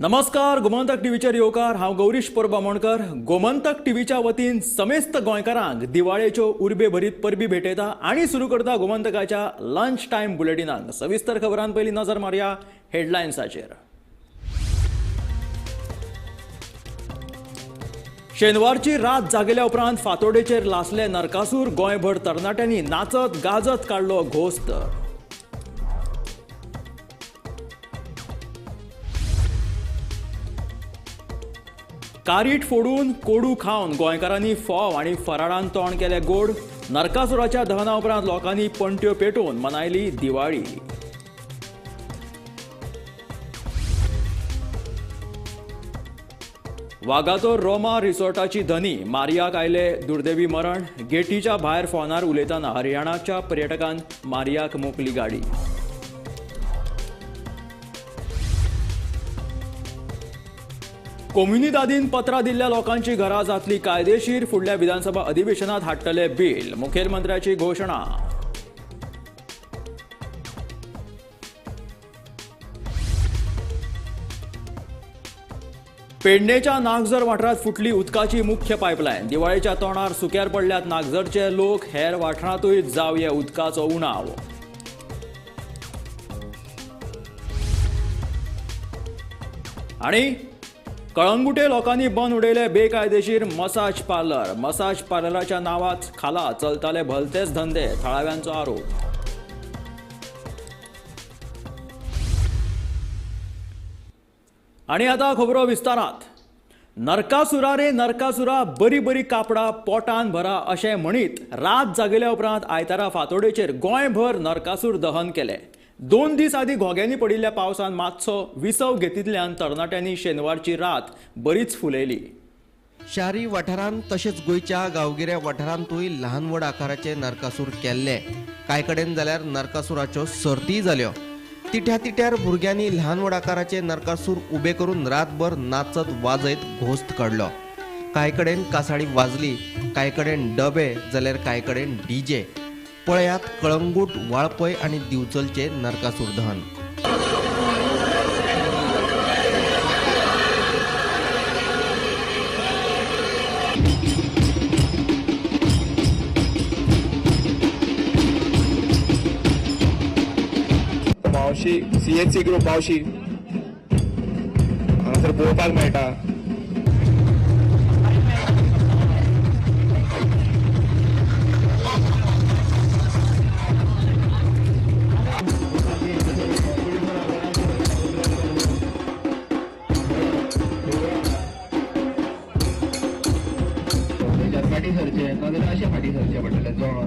नमस्कार. गोमंतक टीव्हीचेर येवकार. हांव गौरीश परबामोणकर. गोमंतक टीव्हीच्या वतीन समेस्त गोंयकारांक दिवाळेच्यो उर्बे भरीत परबी भेटयता आनी सुरू करता गोमंतकाच्या लंच टायम बुलेटिनाक. सविस्तर खबरांत पयली नजर मारया हेडलायन्साचेर. शेनवारची रात जागेल्या उपरांत फातोडेचेर लासले नरकासूर. गोंयभर तरणाट्यांनी नाचत गाजत काडलो घोस्त. कारीट फोडून कोडू खावन गोंयकारांनी फोव आनी फराळान तोंड केले गोड. नरकासुराच्या दहना उपरांत लोकांनी पणट्यो पेटोवन मनायली दिवाळी. वागातोर रोमा रिसॉर्टाची धनी मारियाक आयले दुर्दैवी मरण. गेटीच्या भायर फोनार उलयतना हरियाणाच्या पर्यटकान मारियाक मोकली गाडी. कोम्युनिदादीन पत्रां दिल्ल्या लोकांची घरां जातली कायदेशीर. फुडल्या विधानसभा अधिवेशनात हाडटले बील. मुखेलमंत्र्याची घोषणा. पेडणेच्या नागझर वाठारात फुटली उदकाची मुख्य पायपलायन. दिवाळेच्या तोंडार सुक्यार पडल्यात नागझरचे लोक. हेर वाठारांतूय जावये उदकाचो उणाव. आनी कळंगुटे लोकांनी बंद उडयले बेकायदेशीर मसाज पार्लर. मसाज पार्लराच्या नांवात खाला चलताले भलतेच धंदे. थळाव्यांचो आरोप. आनी आतां खबरो विस्तारात. नरकासुरा रे नरकासुरा, बरी बरी कापडां पोटान भरा अशें म्हणीत रात जागेल्या उपरांत आयतारा फातोडेचेर गोंयभर नरकासूर दहन केलें. 2 दीस आदीं घोग्यांनी पडिल्ल्या पावसान मातसो विसव घेतिल्ल्यान तरणाट्यांनी शेनवारची रात बरीच फुलयली. शारी वाठारांत तशेंच गोंयच्या गांवगिऱ्या वाठारांतूय ल्हान व्हड आकाराचे नरकासूर केल्ले. कांय कडेन जाल्यार नरकासुराच्यो सर्ती जाल्यो. तिठ्या तिठ्यार भुरग्यांनी ल्हान व्हड आकाराचे नरकासूर उबे करून रातभर नाचत वाजयत घोस्त काडलो. कांय कडेन कासाळी वाजली, कांय कडेन डबे, जाल्यार कांय कडेन डीजे. पळयात कळंगूट, वाळपय आनी दिवचलचे नरकासूर दहन. मावशी सीएचसी ग्रुप मावशी हांगासर पळोवपाक मेळटा. फाटी सरचे नाजाल्यार अशें फाटी सरचे पडटले जेवण.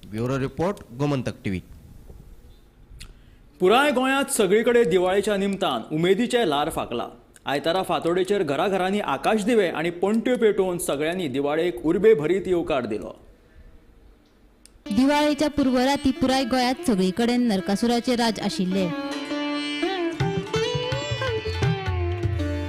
Bureau report, Gomantak TV. पुराय गोंयांत सगळीकडे दिवाळेच्या निमतान उमेदीचे ल्हार फाकला. आयतारा फातोडेचेर घराघरांनी आकाशदिवे आनी पणट्यो पेटोवन सगळ्यांनी दिवाळेक उर्बे भरीत येवकार दिलो. दिवाळेच्या पूर्वराती पुराय गोंयांत सगळीकडेन नरकासुराचे राज आशिल्ले.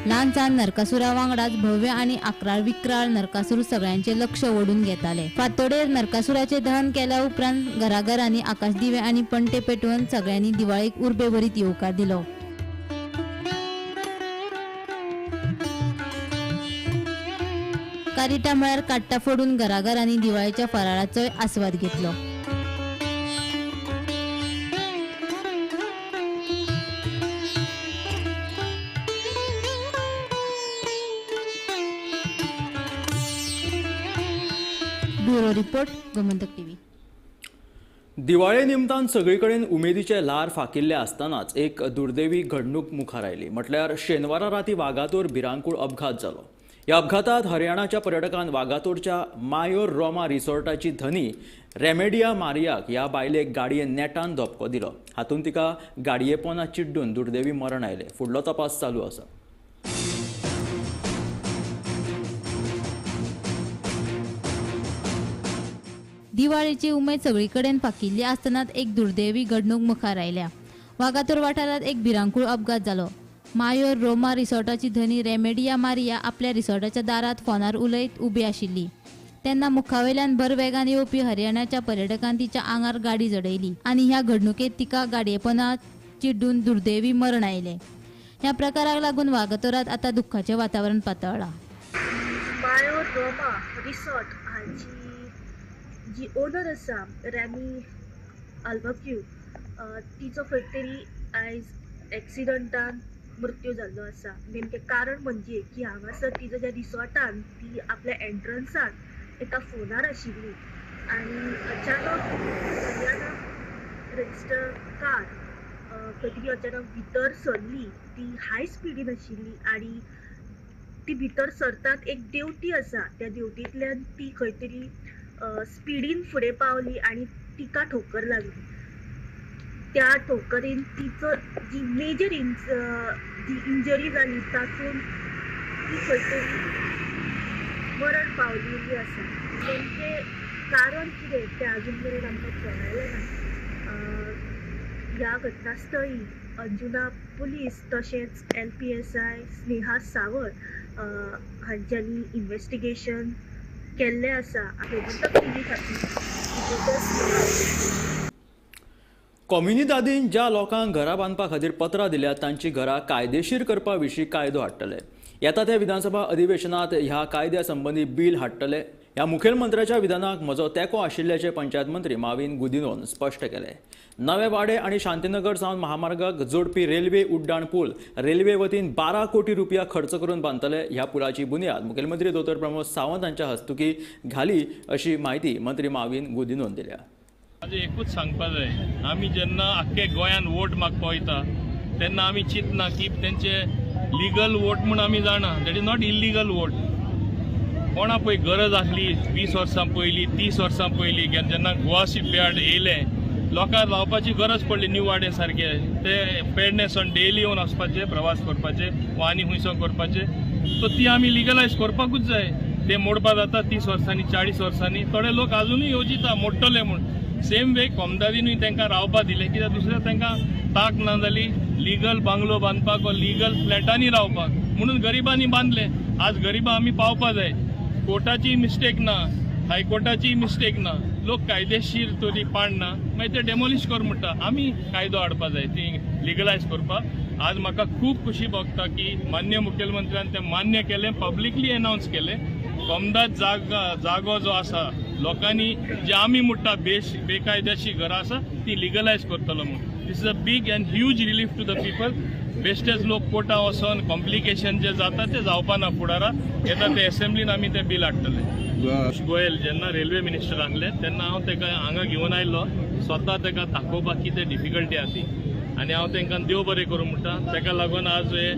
ल्हानसान नरकासुरा वांगडाच भव्य आनी आक्राळ विक्राळ नरकासूर सगळ्यांचे लक्ष ओढून घेताले. फातोडेर नरकासुराचे दहन केल्या उपरांत घराघरांनी आकाशदिवे आनी पणटे पेटोवन सगळ्यांनी दिवाळेक उर्बे भरीत येवकार दिलो. कारिटा म्हळ्यार काट्टा फोडून घराघरांनी दिवाळेच्या फराळाचोय आस्वाद घेतलो. Bureau report Gomantak TV. दिवाळे निमतान सगळीकडेन उमेदीचे लार फाकिल्ले आसतनाच एक दुर्दैवी घडणूक मुखार आयली. म्हटल्यार शेनवारा राती वागातोर भिरांकूळ अपघात जालो. ह्या अपघातांत हरियाणाच्या पर्यटकान वागातोरच्या मायोर रोमा रिसॉर्टाची धनी रेमेडिया मारियाक ह्या बायलेक गाडयेन नेटान धपको दिलो. हातूंत तिका गाडये पोंदा चिड्डून दुर्दैवी मरण आयलें. फुडलो तपास चालू आसा. दिवाळीची उमेद सगळीकडेन फाकिल्ली आसतनाच एक दुर्दैवी घडणूक मुखार आयल्या. वागातोर वाठारात एक भिरांकूळ अपघात जालो. मायोर रोमा रिसॉर्टाची धनी रेमेडिया मारिया आपल्या रिसॉर्टाच्या दारात फोनार उलयत उबी आशिल्ली. तेन्ना मुखावेल्यान भर वेगान येवपी हरियाणाच्या पर्यटकान तिच्या आंगार गाडी जडयली आनी ह्या घडणुकेत तिका गाडयेपणात चिड्डून दुर्दैवी मरण आयलें. ह्या प्रकाराक लागून वागातोरात आता दुख्खाचें वातावरण पातळ्ळां. मायोर रोमा रिसॉर्ट हाची जी ओनर आसा रॅमी आल्बक्यू तिचो खंय तरी आयज एक्सिडंटान मृत्यू जाल्लो आसा. नेमकें कारण म्हणजे की हांगासर तिच्या ज्या रिसॉर्टान ती आपल्या एंट्रन्सान एका फोनार आशिल्ली आनी अचानक हरियाणा रजिस्टर कार खंय तरी अचानक भितर सरली. ती हाय स्पिडीन आशिल्ली आनी ती भितर सरतात एक देवटी आसा. त्या देवटींतल्यान ती खंय तरी स्पिडीन फुडें पावली आनी तिका ठोकर लागली. त्या ठोकरेन तिचो जी मेजर जी इंजरी जाली तातूंत ती खंय तरी मरण पावलेली आसा. नेमकें कारण कितें तें आजून मेरेन आमकां कळयलें ना. ह्या घटनास्थळी अंजुना पुलीस तशेंच LPSI स्नेहा सावंत हांच्यांनी इन्व्हेस्टिगेशन केल्लें आसा. गोमंतक टीव्ही खातीर कम्युनिदादीन ज्या लोकांक घरां बांदपा खातीर पत्रां दिल्यात तांची घरां कायदेशीर करपा विशीं कायदो हाडटले. येता त्या विधानसभा अधिवेशनात ह्या कायद्या संबंधी बील हाडटले. ह्या मुखेलमंत्र्याच्या विधानाक म्हजो तेंको आशिल्ल्याचें पंचायत मंत्री माविन गुदिनोन स्पश्ट केलें. नवे वाडे आनी शांतीनगर सावन महामार्गाक जोडपी रेल्वे उड्डाण पूल रेल्वे वतीन 12 कोटी रुपया खर्च करून बांदतले. ह्या पुलाची बुन्याद मुखेलमंत्री दोतोर प्रमोद सावंत हांच्या हस्तुकी घाली अशी माहिती मंत्री माविन गुदिनोन दिल्या. माझे एकूच सांगपा जाय, आमी जेन्ना आख्खे गोंयान वोट मागपा वयता तेन्ना आमी चिंतना की तेंचे लिगल वोट म्हूण आमी जाणा. That is not illegal vote. कोणा पळय गरज आसली 20 वर्सां पयलीं 30 वर्सां पयलीं जेन्ना गोवा शिपयार्ड येयलें लोकांक रावपाची गरज पडली न्यू वाडे सारके. ते पेडणेसून डेली येवन वचपाचे प्रवास करपाचे वा आनी खंयसो करपाचे. सो ती आमी लिगलायज करपाकूच जाय. ते मोडपा जाता 30 वर्सांनी 40 वर्सांनी. थोडे लोक आजुनूय येवजिता मोडटले म्हूण. सेम वे कोमदादीनूय तांकां रावपा दिलें कित्याक दुसऱ्या तांकां ताक ना जाली लिगल बांगलो बांदपाक वा लिगल फ्लॅटांनी रावपाक. म्हणून गरिबांनी बांदले. आज गरिबां आमी पावपा जाय. कोर्टाची मिस्टेक ना, हायकोर्टाची मिस्टेक ना. लोक कायदेशीर तरी पाडना मागीर ते डेमोलिश कर म्हणटा. आमी कायदो हाडपा जाय ती लिगलायज करपाक. आज म्हाका खूब खुशी भोगता की मान्य मुखेलमंत्र्यान तें मान्य केलें, पब्लिकली अनावन्स केलें. कोमदाद जागो जो आसा लोकांनी जे आमी म्हणटा बेकायदेशीर घरां आसा ती लिगलायज करतलो म्हणून. This is a big and huge relief to the people. बेश्टेच लोक कोर्टा वचोन कॉम्प्लिकेशन जे जाता ते जावपा ना फुडारा. येता ते असेंब्लीन आमी ते बील हाडटले. पियुष गोयल जेन्ना रेल्वे मिनिस्टर आसले तेन्ना हांव ताका हांगा घेवन आयिल्लो. स्वता ताका दाखोवपाक कितें डिफिकल्टी आसा ती आनी हांव तांकां देव बरें करूं म्हणटा. ताका लागून आज हे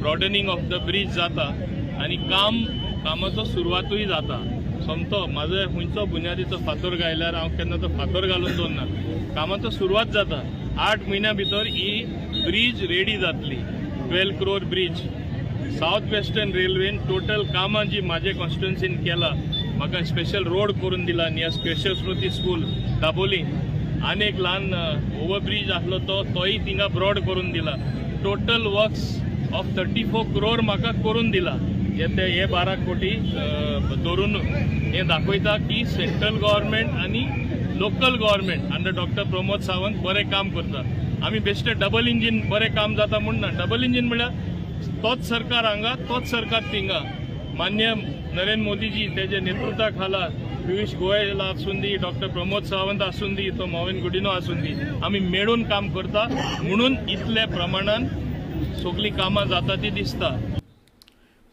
ब्रॉडनिंग ऑफ द ब्रीज जाता आनी कामाचो सुरवातूय जाता. सोमतो म्हाजो खंयचो बुन्यादीचो फातर गायल्यार हांव केन्ना तो फातर घालून दवरना. कामाचो सुरवात जाता. 8 म्हयन्या भितर ही ब्रीज रेडी जातली. 12 crore ब्रीज. साऊथ वेस्टर्न रेल्वेन टोटल कामां जी म्हाजे कॉन्स्टिट्युएन्सीन केला. म्हाका स्पेशल रोड करून दिला नियर स्पेशल स्मृती स्कूल दाबोली. आनी एक ल्हान ओवरब्रीज आसलो तोय थिंगा ब्रॉड करून दिला. टोटल वर्क्स ऑफ 34 crore म्हाका करून दिला. हे 12 कोटी धरून हे दाखयता की सेंट्रल गव्हर्मेंट आनी local government under doctor Pramod Sawant बरें काम करता. आमी बेश्टे डबल इंजीन बरें काम जाता म्हणना. डबल इंजीन म्हळ्यार तोच सरकार हांगा तोच सरकार थिंगा. मान्य नरेंद्र मोदीजी तेजे नेतृत्वा खाला पियुष गोयल आसून दी, डॉक्टर प्रमोद सावंत आसून दी, तो माविन गुडिनो आसून दी, आमी मेळून काम करता म्हणून इतले प्रमाणान सगळीं कामां जाता ती दिसता.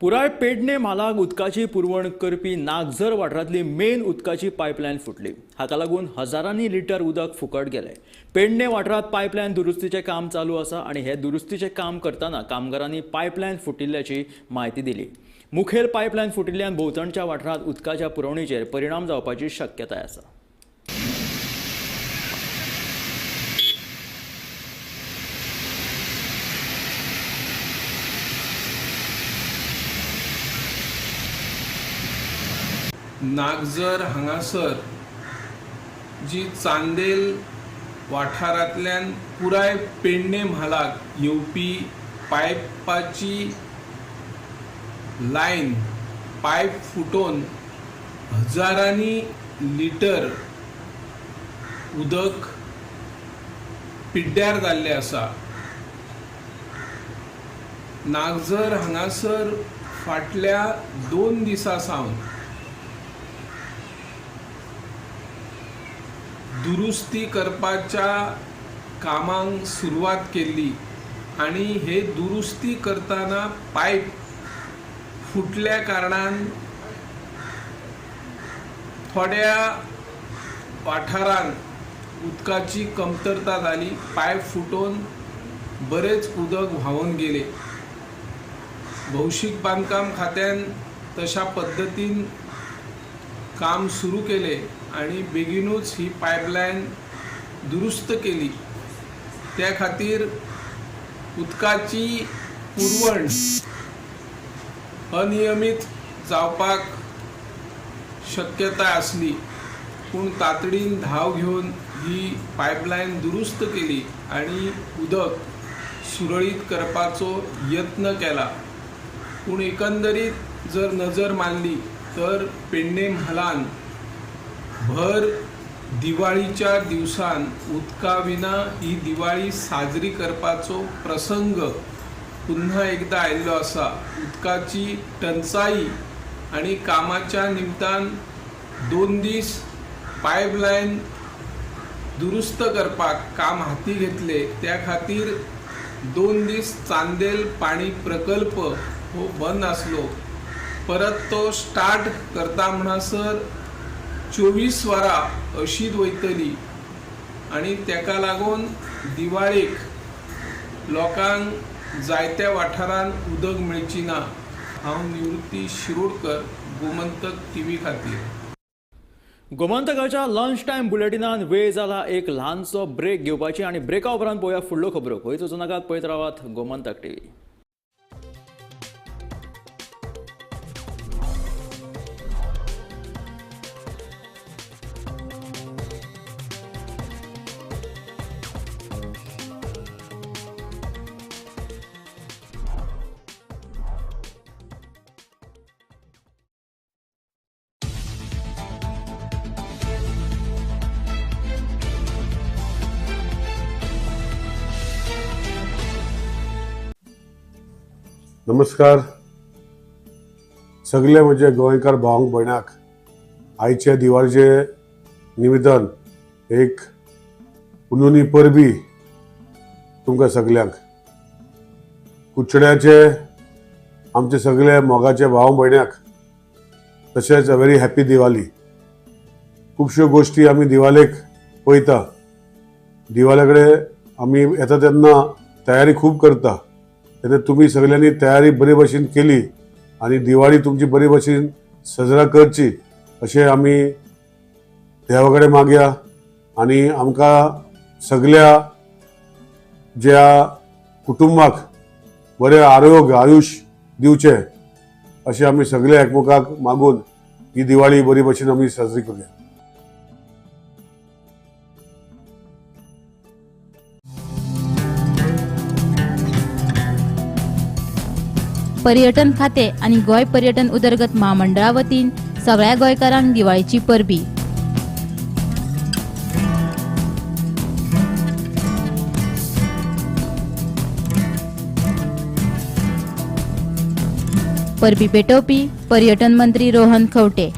पुराय पेडणे म्हालाक उदकाची पुरवण करपी नागझर वाठारांतली मेन उदकाची पायपलायन फुटली. हाका लागून हजारांनी लिटर उदक फुकट गेले. पेडणे वाठारांत पायपलायन दुरुस्तीचें काम चालू आसा आनी हे दुरुस्तीचें काम करतना कामगारांनी पायपलायन फुटिल्ल्याची म्हायती दिली. मुखेल पायपलायन फुटिल्ल्यान भोंवतणच्या वाठारांत उदकाच्या पुरवणेचेर परिणाम जावपाची शक्यताय आसा. नागझर हांगासर जी चांदेल वाठारांतल्यान पुराय पेडणे म्हालाक येवपी पायपाची लायन पायप फुटोवन हजारांनी लिटर उदक पिड्ड्यार जाल्लें आसा. नागझर हांगासर फाटल्या 2 दिसां सावन दुरुस्ती करपाच्या कामांक सुरवात केल्ली आणि हे दुरुस्ती करतना पायप फुटल्या कारणान थोड्या वाठारांत उदकाची कमतरता जाली. पायप फुटोवन बरेच उदक व्हांवून गेले. भौशीक बांदकाम खात्यान तशा पद्दतीन काम सुरू केले आणि बेगीनूच ही पायपलायन दुरुस्त केली. त्या खातीर उदकाची पुरवण अनियमीत जावपाक शक्यताय आसली, पूण तातडीन धाव घेवन ही पायपलायन दुरुस्त केली आणि उदक सुरळीत करपाचो यत्न केला. पूण एकंदरीत जर नजर मारली तर पेडणे म्हालान भर दिवाळीच्या दिवसान उदका विना ही दिवाळी साजरी करपाचो प्रसंग पुन्हा एकदा आयिल्लो आसा. उदकाची टंचाई आणि कामाच्या निमतान 2 दीस पायपलायन दुरुस्त करपाक काम हाती घेतले. त्या खातीर 2 दीस चांदेल पाणी प्रकल्प हो बंद आसलो. परत तो स्टार्ट करता म्हणसर 24 वरां अशीच वयतली आणि तेका लागून दिवाळेक लोकांक जायत्या वाठारांत उदक मेळची ना. हांव निवृत्ती शिरोडकर, गोमंतक TV खातीर. गोमंतकाच्या लंच टायम बुलेटिनान वेळ जाला एक ल्हानसो ब्रेक घेवपाची आणि ब्रेका उपरांत पळोवया फुडल्यो खबरो. खंयच वचूं नाकात, पळयत रावात गोमंतक TV. नमस्कार सगळे म्हजे गोंयकार भावंक भयणाक आयचे दिवाळीचे निमित्तान एक उलोवणी परबी तुमकां सगल्यांक. कुचड्याचे आमचे सगळे मोगाचे भाव भयण्याक तशेंच अ व्हेरी हॅपी दिवाळी. खुबश्यो गोश्टी आमी दिवाळेक पळयता. दिवाळे कडेन आमी येता तेन्ना तयारी खूब करता. तेन्ना तुमी सगळ्यांनी तयारी बरे भशेन केली आणि दिवाळी तुमची बरे भशेन सजरा करची अशें आमी देवा कडेन मागया. आणि आमकां सगळ्या ज्या कुटुंबाक बरें आरोग्य आयुश्य दिवचें अशें आमी सगळे एकमेकाक मागून ही दिवाळी बरी भशेन आमी साजरी करूया. पर्यटन खाते आणि गोंय पर्यटन उदरगत महामंडळा वतीन सगळ्या गोंयकारांक दिवाळीची परबी. परबी पेटोवपी पर्यटन मंत्री रोहन खंवटे.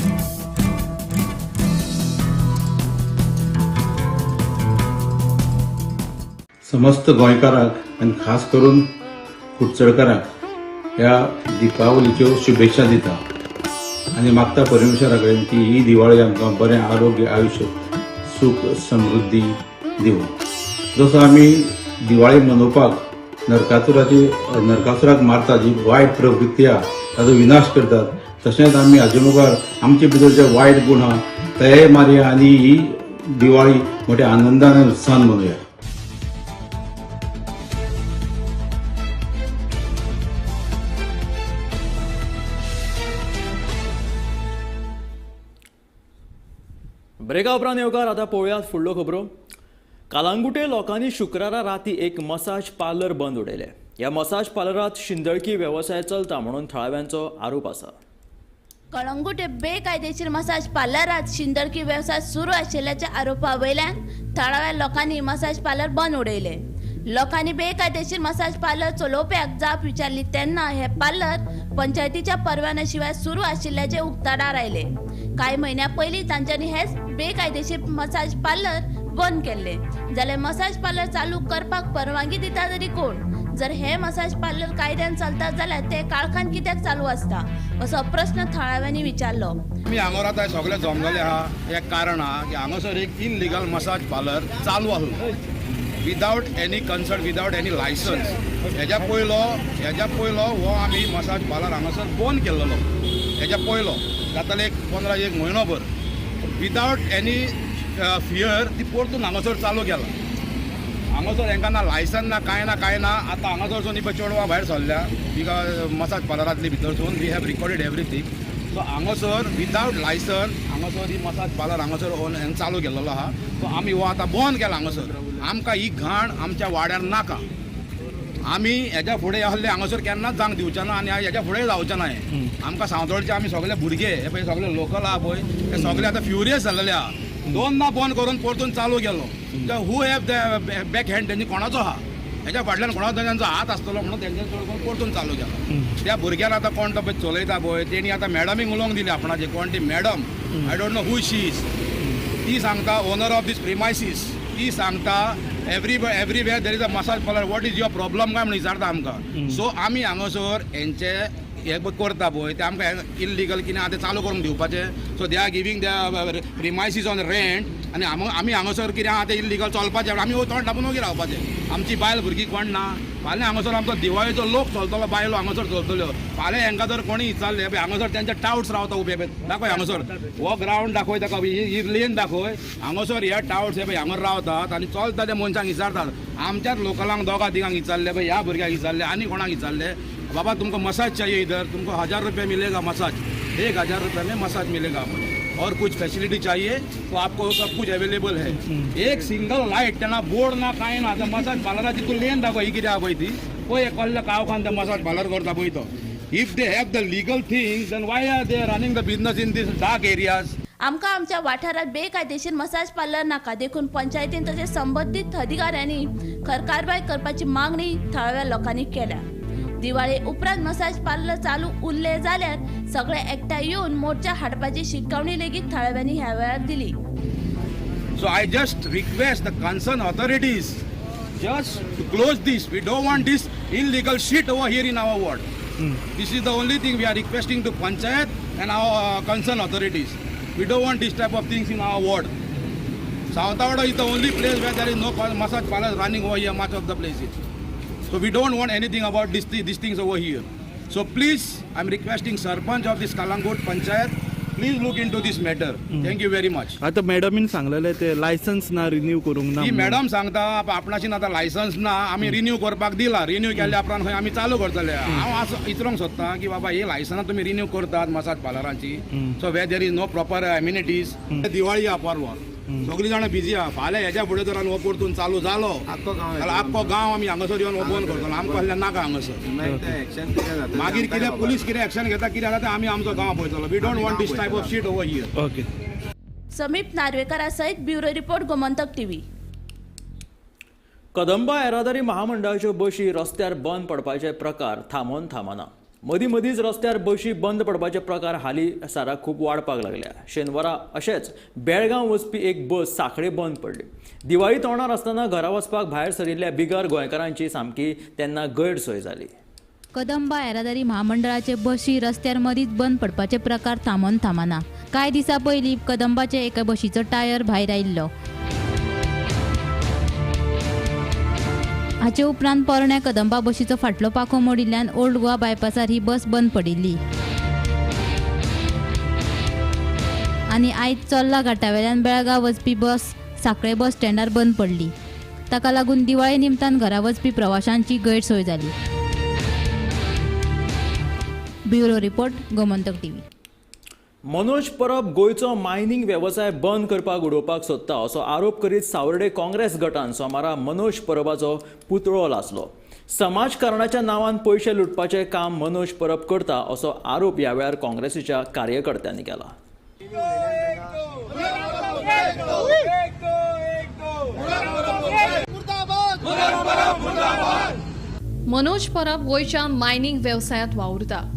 समस्त गोंयकारांक आनी खास करून कुडचडकारांक ह्या दिपावलीच्यो शुभेच्छा दिता आनी मागता परमेश्वरा कडेन की ही दिवाळी आमकां बरें आरोग्य आयुश्य सुख समृद्धी दिवं. जसो आमी दिवाळी मनोवपाक नरकासुराक मारता, जी वायट प्रवृत्ती आहा ताचो विनाश करतात, तशेंच आमी हाजे मुखार आमचे भितर जे वायट गूण आहा तेय मारया आनी ही दिवाळी मोठ्या आनंदान आनी उत्साहान मनोवया. ब्रेका उपरांत येवकार आतां पळोवयात फुडल्यो खबरो. कालांगुटे लोकांनी शुक्रारा राती एक मसाज पार्लर बंद उडयले. ह्या मसाज पार्लरात शिंदळकी वेवसाय चलता म्हणून थळाव्यांचो आरोप आसा. कळंगुटे बेकायदेशीर मसाज पार्लरात शिंदळकी वेवसाय सुरू आशिल्ल्याच्या आरोपा वयल्यान थळाव्या लोकांनी मसाज पार्लर बंद उडयले. लोकांनी बेकायदेशीर मसाज पार्लर चलोवप्याक जाप विचारली तेन्ना हे पार्लर पंचायतीच्या परवान्या शिवाय सुरू आशिल्ल्याचे उक्ताडार आयले. कांय म्हयन्या पयलीं तांच्यांनी हे बेकायदेशीर मसाज पार्लर बंद केल्ले. जाल्यार मसाज पार्लर चालू करपाक परवानगी दिता तरी कोण? जर हे मसाज पार्लर कायद्यान चलतात जाल्यार ते काळखान कित्याक चालू आसता असो प्रश्न थळाव्यांनी विचारलो. आमी हांगा आतां सगळे जमलेले आहा एक कारण आहा की हांगासर एक इनलिगल मसाज पार्लर चालू आहा without any concert, without any licence. हेज्या पयलो हो आमी मसाज पार्लर हांगासर बंद केल्लो. हेज्या पयलो जाताले एक 15 म्हयनोभर विदाउट एनी फियर ती परतून हांगासर चालू केला. हांगासर हांकां ना लायसन ना कांय ना. आतां हांगासरसून ही चेडवां भायर सरल्या बिकॉज मसाज पार्लरांतली भितरसून we have recorded everything. So हांगासर विदाउट लायसन हांगासर ही मसाज पार्लर हांगासर चालू केल्लो आहा. सो आमी हो आतां बंद केला हांगासर. आमकां ही घाण आमच्या वाड्यार नाका. आमी हेज्या फुडें आहले हांगासर केन्नाच जावंक दिवचे ना आनी हेज्या फुडें जावचें ना. आमकां सांवतोळचे आमी सगळे भुरगे हे पळय सगळे लोकल आहा पळय हे सगळे आतां फ्युरियस जाल्लेले आहा. दोनदा बंद करून परतून चालू केलो. Who have the back hand तेंची कोणाचो आहा? हेज्या फाटल्यान कोणाचो तेंचो हात आसतलो म्हणून तेंच्यान चडोवन परतून चालू केलो. त्या भुरग्यान आतां कोण तो पळय चलयता पळय तेणी आतां मॅडमीक उलोवंक दिली आपणाचे. कोण ती madam I don't know who she is. ती सांगता ओनर ऑफ दीस प्रिमायसीस. ती सांगता everywhere there is a massage parlour, what is your problem काय म्हणून विचारता आमकां. सो आमी हांगासर हेंचे हे करता पळय ते आमकां इल्लिगल कितें आतां चालू करून दिवपाचें. So they are giving the premises on rent आनी आमी हांगासर कितें आहा तें इल्लिगल चलपाचें. आमी तोंड धापून वगैरे रावपाचें. आमची बायल भुरगीं कोण ना. फाल्यां हांगासर आमचो दिवाळीचो लोक चलतलो, बायलो हांगासर चलतल्यो. फाल्यां हांकां जर कोणी विचारलें पळय हांगासर तेंचे टाउट्स रावता उबे पळय दाखय हांगासर हो ग्रावंड दाखय ताका ही लेन दाखय. हांगासर हे टाउट्स हे पळय हांगा रावतात आनी चलता त्या मनशांक विचारतात. आमच्याच लोकलांक दोगां तिगांक विचारले पळय ह्या भुरग्याक विचारले आनी कोणाक विचारले बाबा तुमको मसाज चाहिए इधर, तुमको 1000 रुपये मिलेगा मसाज, 1000 रुपये में मसाज मिलेगा और कुछ फैसिलिटी चाहिए तो आपको सब कुछ अवेलेबल है. एक सिंगल लाइट त्यांना बोर्ड ना काय ना. आता मसाज पार्लराची तू लेन दाखव ही किती आहा पळय ती पळय एकल्ल्या कावखान ते मसाज पार्लर करता पळय तो. If they have the legal things then why are they running the business in this dark areas. आमकां आमच्या वाठारात बेकायदेशीर मसाज पार्लर नाका देखून पंचायतीन तसेच संबंधित अधिकाऱ्यांनी कारवाई करपाची मागणी थळाव्या लोकांनी केल्या. दिवाळी उपरांत मसाज पार्लर चालू उरले जाल्यार सगळे एकठांय येवन मोर्चा हाडपाची शिटकावणी लेगीत थळाव्यांनी ह्या वेळार दिली. So I just request the concerned authorities just to close this. We don't want this illegal shit over here in our ward. This is the only thing we are requesting to Panchayat and our concerned authorities. We don't want this type of things in our ward. Savtawada is the only place where there is no massage parlor running over here, much of the places. So we don't want anything about these things over here. So please, I'm requesting Sarpanch of this Kalangut Panchayat, please look into this matter. Thank you very much. आता मॅडमीन सांगलेले ते licence ना renew करूंक ना. ही madam सांगता आपणाची आता licence ना आमी renew करपाक दिला. रिन्यू केल्या उपरांत खंय आमी चालू करतले. हांव असं विचारूंक सोदता की बाबा ही लायसन्स तुम्ही रिन्यू करतात मसाज पार्लरांची. So where there is no proper amenities. Diwali हा परवा सगळी जाणां बिजी आहा. फाल्यां हेज्या फुडें जर हो परतून चालू जालो जाल्यार आख्खो गांव आमी हांगासर येवन ओपन करतलो. आमकां असलें नाका हांगासर. मागीर कितें पुलीस कितें एक्शन घेता कितें जाता तें आमी आमचो गांव पळयतलो. We don't want this type of shit over here. Okay. Sameep नार्वेकारा सयत bureau report Gomantak TV. Kadamba येरादारी महामंडळाच्यो बशी रस्त्यार बंद पडपाचे प्रकार थांबना. मदींच रस्त्यार बशी बंद पडपाचे प्रकार हालीं सारा खूब वाडपाक लागल्या. शेनवारा अशेंच बेळगांव वचपी एक बस सांखळे बंद पडली. दिवाळी तोंडार आसतना घरा वचपाक भायर सरिल्ल्या बिगर गोंयकारांची सामकी तेन्ना गैरसोय जाली. कदंबा येरादारी महामंडळाचे बशी रस्त्यार मदींच बंद पडपाचे प्रकार थांबोन थांबना. कांय दिसा पयलीं कदंबाचे एका बशीचो टायर भायर आयिल्लो. हाचे उपरांत पोरण्या कदंबा बशीचो फाटलो पाखो मोडिल्ल्यान ओल्ड गोवा बायपासार ही बस बंद पडिल्ली. आनी आयज चोर्ला घाटावेल्यान बेळगांव वचपी बस सांखळे बस स्टँडार बंद पडली. ताका लागून दिवाळे निमतान घरा वचपी प्रवाशांची गैरसोय जाली. Bureau report Gomantak TV. Manoj Parab गोंयचो मायनिंग वेवसाय बंद करपाक उडोवपाक सोदता असो आरोप करीत सावर्डे काँग्रेस गटान सोमारा मनोज परबाचो पुतळो लासलो. समाजकारणाच्या नांवान पयशे लुटपाचें काम मनोज परब करता असो आरोप ह्या वेळार काँग्रेसीच्या कार्यकर्त्यांनी केला. मनोज परब गोंयच्या मायनिंग वेवसायांत वावुरता.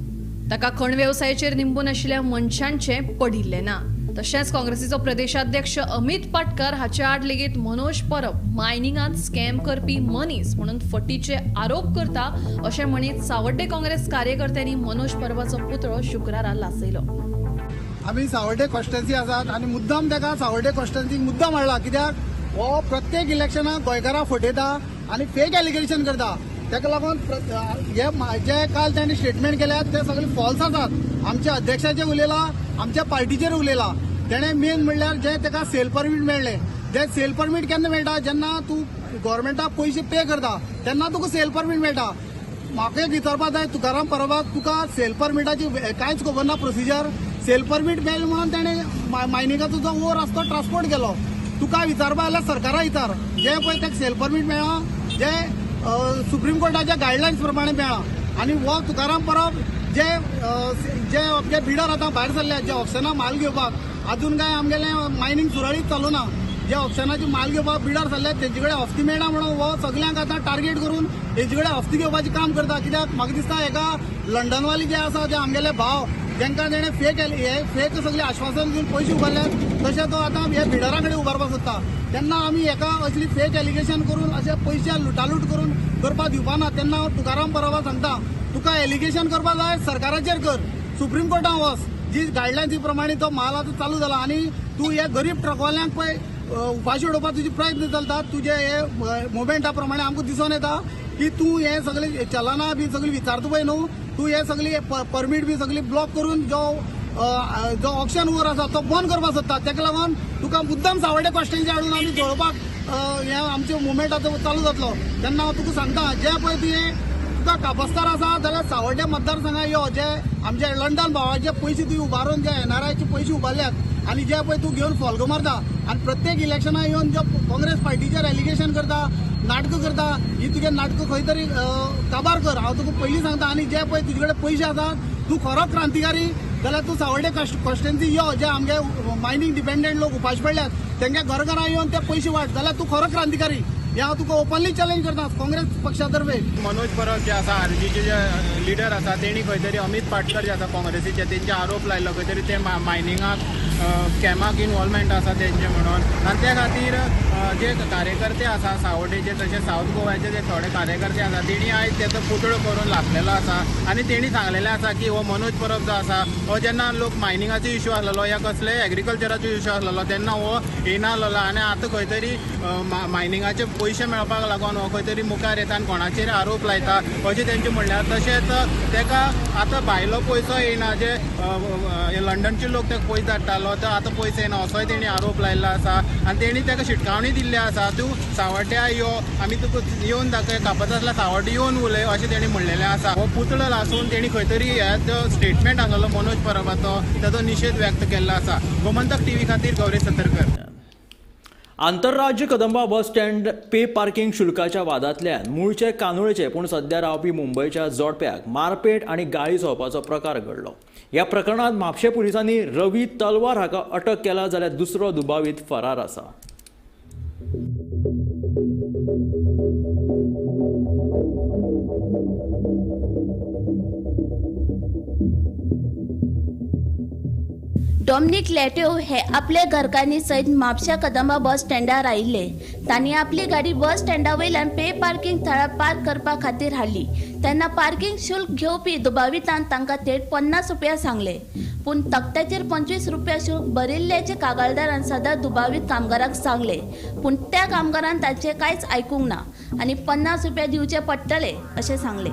ताका खण वेवसायाचेर निंबून आशिल्ल्या मनशांचे पडिल्ले ना. तशेंच काँग्रेसीचो प्रदेशाध्यक्ष अमित पाटकर हाचे आड लेगीत मनोज परब मायनिंगांत स्कॅम करपी मनीस म्हणून फटीचे आरोप करता अशें म्हणीत सावर्डे काँग्रेस कार्यकर्त्यांनी मनोज परबाचो पुतळो शुक्रारा लासयलो. आमी सावर्डे कॉन्स्टिट्युएन्सी आसात आनी मुद्दाम ताका सावर्डे कॉन्स्टिट्युएन्सीक मुद्दाम हाडला. कित्याक हो प्रत्येक इलेक्शनाक गोंयकारां फटयता आनी फेक एलिगेशन करता. ताका लागून जे काल तांणी स्टेटमेंट केल्यात ते सगळे फॉल्स आसात. आमच्या अध्यक्षाचेर उलयला, आमच्या पार्टीचेर उलयला. तेणें मेन म्हणल्यार जे ताका सेल परमीट मेळ्ळे. जे सेल परमीट केन्ना मेळटा, जेन्ना तूं गव्हर्मेंटाक पयशे पे करता तेन्ना तुका सेल परमीट मेळटा. म्हाका एक विचारपाक जाय तुकाराम परबाक, तुका सेल परमिटाची कांयच खबर ना प्रोसिजर. सेल परमीट मेळ्ळे म्हणून ताणें मायनिंगाचो जो ओर आसा तो ट्रान्सपोर्ट केलो. तुका विचारपा जाल्यार सरकारा विचार. जे पळय ताका सेल परमीट मेळ्ळा जे सुप्रीम कोर्टाच्या गायडलायन्स प्रमाणे मेळ्ळा. आनी हो तुकाराम परब जे बिडर आतां भायर सरल्या, जे ऑप्शनाक माल घेवपाक, अजून काय आमगेलें मायनिंग सुरळीत चालू ना. जे ऑप्शनाची माल घेवपाक बिडर सरले तेंचे कडेन हफ्ती मेळना म्हणून हो सगळ्यांक आतां टार्गेट करून तेंचे कडेन हफ्ती घेवपाचें काम करता. कित्याक म्हाका दिसता एका लंडनवाली जे आसा ते आमगेले भाव जेंकां तेणें फेक सगळे आश्वासन दिवन पयशे उबारल्यात, तशें तो आतां हे बिडरा कडेन उबारपाक सोदता. तेन्ना आमी एका असली फेक एलिगेशन करून अशे पयशे लुटालूट करून करपाक दिवपाना. तेन्ना हांव तुकाराम परबाक सांगता, तुका एलिगेशन करपाक जाय सरकाराचेर कर, सुप्रीम कोर्टाक वच. जी गायडलायन्सी प्रमाणे तो माल आतां चालू जाला. आनी तूं हे गरीब ट्रकवाल्यांक पळय उपाशी उडोवपाक तुजे प्रयत्न चलतात. तुजे हे मुवमेंटा प्रमाणे आमकां दिसून येता की तूं हे सगळे चलनां बी सगळी विचारता पळय न्हू, तूं हे सगळी परमीट बी सगळी ब्लॉक करून जो ऑप्शन ओवर आसा तो बंद करपाक सोदता. ताका लागून तुका मुद्दाम सावर्डे कॉन्स्टिट्युएन्सी हाडून आमी जोडपाक हे आमचे मुवमेंट आतां चालू जातलो. तेन्ना हांव तुका सांगता, जे पळय तुका कापस्तार आसा जाल्यार सावर्डे मतदारसंघात यो. जे आमचे लंडन भावाचे पयशे तुवें उबारून जे एनआरआयचे पयशे उबारल्यात आनी जे पळय तूं घेवन फॉल्गो मारता आनी प्रत्येक इलेक्शनाक येवन जो काँग्रेस पार्टीचेर एलिगेशन करता, नाटकां करता, ही तुगे नाटकां खंय तरी काबार कर. हांव तुका पयलीं सांगता. आनी जे पळय तुजे कडेन पयशे आसात, तूं खरो क्रांतिकारी जाल्यार तूं सावर्डे कॉन्स्टिट्युएन्सी यो. जे आमगे मायनिंग डिपेंडंट लोक उपाश पडल्यात तेंगे घरां येवन ते पयशे वाट, जाल्यार तूं खरो क्रांतिकारी. हे हांव तुका ओपनली चॅलेंज करता काँग्रेस पक्षा तर्फे. मनोज परब जे आसा आरजीचे जे लिडर आसा तेणी खंय तरी अमित पाटकर जे आसा काँग्रेसीचे तेंचे आरोप लायलो खंय तरी ते मायनिंगाक स्कॅमाक इनवॉल्वमेंट आसा तेंचे म्हणून. आनी त्या खातीर जे कार्यकर्ते आसा सावर्डेचे तशेंच सावथ गोव्याचे जे थोडे कार्यकर्ते आसा तेणी आयज तेचो पुतळो करून लासलेलो आसा. आनी तेणी सांगलेलें आसा की हो मनोज परब जो आसा हो जेन्ना लोक मायनिंगाचो इश्यू आसलेलो या कसले एग्रीकल्चराचो इश्यू आसलेलो तेन्ना हो येनासलो. आनी आतां खंय तरी मायनिंगाचे पयशे मेळपाक लागून हो खंय तरी मुखार येता आनी कोणाचेर आरोप लायता अशें तेंचें म्हणल्यार. तशेंच ताका आतां भायलो पयसो येयना. जे लंडनचे लोक ताका पयस धाडटालो तो आतां पयसो येना असोय तेणी आरोप लायिल्लो आसा. आनी तेणी ताका शिटकावणी दिल्ली आसा, तूं सावर्ड्या यो, आमी तुका येवन दाखय, कापत आसल्यार सावर्डे येवन उलय अशें तेणी म्हणलेलें आसा. हो पुतळो लासून तेणी खंय तरी जो स्टेटमेंट आसलो मनोज परबाचो ताचो निशेध व्यक्त केल्लो आसा. गोमंतक टीव्ही खातीर गौरी सतरकर. आंतरराज्य कदंबा बस स्टँड पे पार्किंग शुल्काच्या वादांतल्यान मूळचे कानोळेचे पूण सध्या रावपी मुंबयच्या जोडप्याक मारपेट आनी गाळी जावपाचो प्रकार घडलो. ह्या प्रकरणात म्हापशे पुलिसांनी रवी तलवार हाका अटक केला जाल्यार दुसरो दुबावीत फरार आसा. डॉमिनिक लॅट्यो हे आपल्या घरकांनी सयत म्हापशा कदंबा बस स्टँडार आयिल्ले. तांणी आपली गाडी बस स्टँडा वयल्यान पे पार्किंग थळार पार्क करपा खातीर हाडली. तेन्ना पार्किंग शुल्क घेवपी दुबावितान तांकां थेट 50 रुपया सांगले. पूण तक्त्याचेर 25 रुपया शुल्क भरिल्ल्याचे कागाळदारान सदां दुबावीत कामगाराक सांगले. पूण त्या कामगारान ताचें कांयच आयकूंक ना आनी 50 रुपया दिवचे पडटले अशें सांगले.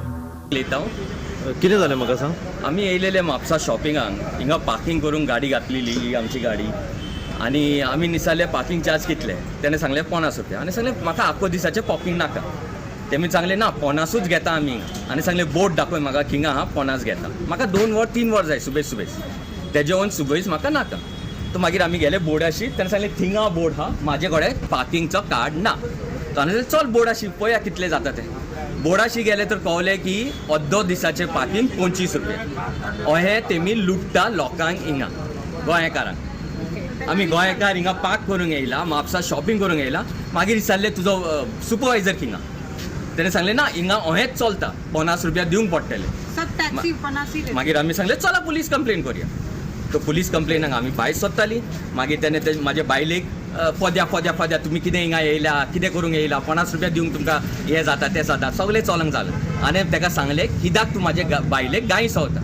कितें जालें म्हाका सांग. आमी येयलेले म्हापसा शॉपिंगांक, हिंगा पार्किंग करून गाडी घातलेली ही आमची गाडी, आनी आमी विचारले पार्किंग चार्ज कितले. तेणें सांगले 50 रुपया. आनी सांगले म्हाका आख्खो दिसाचें पार्किंग नाका. तेमी सांगले ना 50च घेता आमी. आनी सांगले बोर्ड दाखय म्हाका थिंगा हा 50 घेता. म्हाका 2 वर 3 वर जाय सुबेज. तेजे वन सुबेज म्हाका नाका. तो मागीर आमी गेले बोर्डाशी. तेणें सांगले थिंगा बोर्ड हा, म्हाजे कडेन पार्किंगचो कार्ड ना. ताणें चल बोर्डाशी पळया कितले जाता ते. बोर्डाशी गेले तर कळलें की अर्दो दिसाचें पार्किंग 25 रुपया. अहें तेमी लुटता लोकांक हिंगा गोंयकारांक. आमी गोंयकार हिंगा पार्क करूंक येयला, म्हापसा शॉपिंग करूंक येयला. मागीर विचारले तुजो सुपरवायझर हिंगा. तेणें सांगलें ना हिंगा अहेंच चलता, 50 रुपया दिवंक पडटले. मागीर आमी सांगलें चला पुलीस कंप्लेन करुया. तो पुलीस कंप्लेनाक आमी भायर सरताली. मागीर तेणें म्हाजे बायलेक फोद्या तुमी कितें हिंगा येयल्या, कितें करूंक येयला, 50 रुपया दिवंक तुमकां हें जाता तें जाता सगळें चलंक जालें. आनी ताका सांगलें कित्याक तूं म्हाजे बायलेक गाय सवता.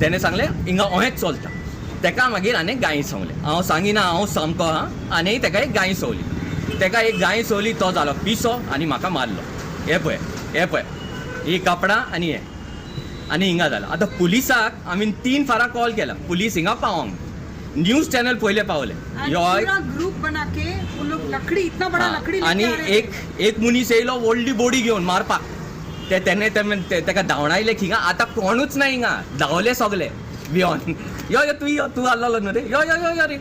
तेणें सांगलें हिंगा अहेंच चलता. ताका मागीर आनी गाय सवलें. हांव सांगिना हांव सामको हा, आनी ताका एक गाय सवली. ताका एक गाय सवली, तो जालो पिसो आनी म्हाका मारलो. हे पळय ही कापडां आनी हें आनी हिंगा जालां. आतां पुलिसाक आमी 3 फारां कॉल केला. पुलीस हिंगा पावोंक न्यूज चॅनल पयले पावले. आनी एक मनीस येयलो व्हडली बोडी घेवन मारपाक. तेणें ताका धांवडायले हिंगा. आतां कोणूच ना हिंगा, धांवले सगळे भियोन. यो तूं आल्लो न्हू रे, यो रे.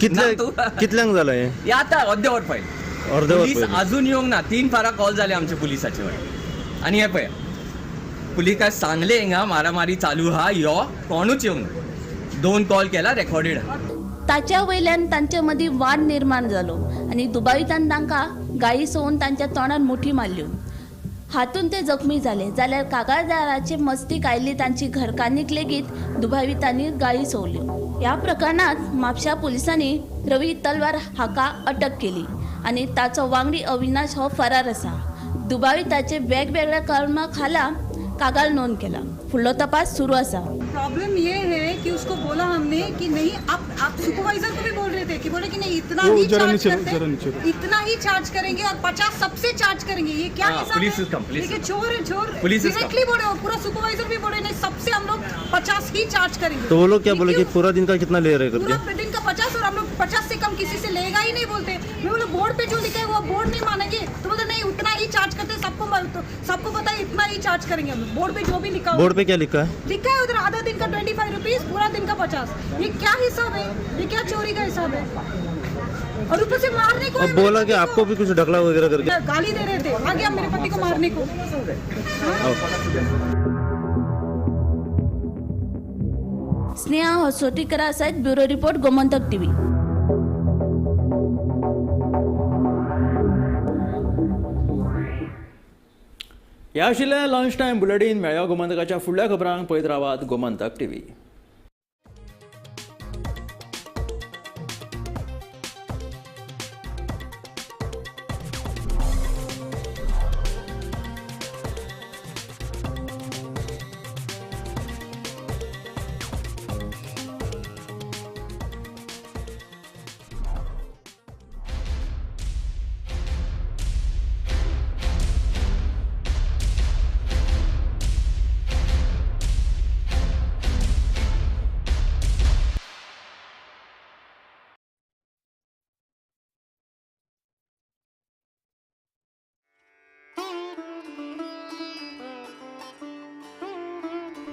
कितल्यांक जालें हें? आतां अर्दे वर पळय. पुलीस अजून येवंक ना. 3 फारां कॉल जाले आमचे पुलिसाचे वर. आनी हे पळय पुलिसाक सांगले हिंगा मारामारी चालू हा, यो कोणूच येवंक ना. 2 कॉल केला, रेकॉर्डेड. ताच्या वयल्यान तांचे मदीं वाद निर्माण जालो आनी दुबावितान तांकां गायी सोवून तांच्या तोंडार मुठी मारल्यो. हातून ते जखमी जाले. जाल्यार कागाळदाराचे मस्तीक आयिल्ली तांची घरकान्नीक लेगीत दुबावितांनी गायी सोवल्यो. ह्या प्रकरणात म्हापशा पुलिसांनी रवी तलवार हाका अटक केली आनी ताचो वांगडी अविनाश हो फरार आसा. दुबाविताचे वेगवेगळ्या कारणां खाला कागाळ नोंद केला. फुडलो तपास सुरू असा. प्रॉब्लम ये है कि उसको बोला हमने कि नहीं आप सुपरवाइजर को भी बोल रहे थे कि बोले कि नहीं इतना ही चार्ज करते, इतना ही चार्ज करेंगे और 50 सबसे चार्ज करेंगे. ये क्या हिसाब है? देखिए चोर डायरेक्टली बोले और पूरा सुपरवाइजर भी बोले नहीं सबसे हम लोग 50 ही चार्ज करेंगे. तो वो लोग क्या बोले कि पूरा दिन का कितना ले रहे हैं करके? पूरा दिन का 50 और हम लोग 50 से कम किसी से लेगा ही नहीं बोलते. मैं बोले बोर्ड पे जो लिखा है वो बोर्ड नहीं मानेंगे. तो बोलते नहीं उतना ही चार्ज करते. सबको पता है इतना ही चार्ज करेंगे हम लोग. बोर्ड पे जो भी लिखा, बोर्ड पे क्या लिखा है? लिखा है उधर आधा दिन का 25 रुपीज, पूरा दिन का 50. ये क्या हिसाब है? ये क्या चोरी का हिसाब है? और ऊपर से मारने को अब बोला कि आपको भी कुछ ढकला वगैरह करके गाली दे रहे थे. आ गया मेरे पति को मारने को. स्नेहा होसोटीकरा सहित ब्युरो रिपोर्ट गोमंतक टीव्ही. ह्या आशिल्लें लंच टायम बुलेटीन. मेळ्या गोमंतकाच्या फुडल्या खबरांक पळयत रावात गोमंतक टीव्ही.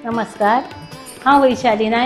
नमस्कार, हांव वैशाली नायक,